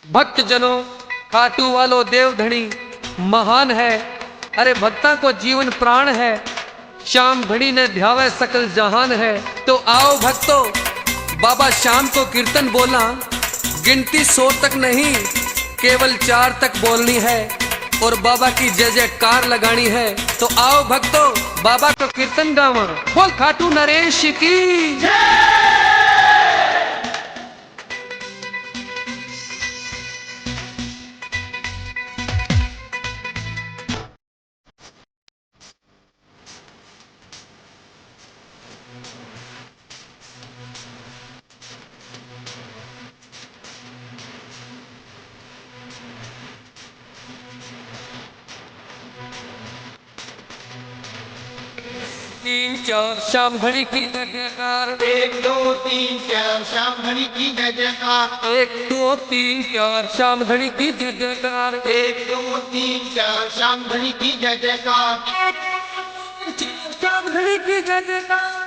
भक्त जनों, खाटू वालो देवधनी महान है। अरे भक्ता को जीवन प्राण है। श्याम घड़ी ने ध्यावे सकल जहान है। तो आओ भक्तों, बाबा श्याम को कीर्तन बोलना, गिनती 100 तक नहीं, केवल 4 तक बोलनी है और बाबा की जय जयकार लगानी है। तो आओ भक्तों, बाबा को कीर्तन गावा। बोल खाटू नरेश की तीन चार श्याम घड़ी की जयकार। 1 2 3 4 श्याम घड़ी की जय जयकार। 1 2 3 4 श्याम घड़ी की जय जयकार। 1 2 3 4 श्याम घड़ी की जय जयकार। श्याम घड़ी की जय जयकार।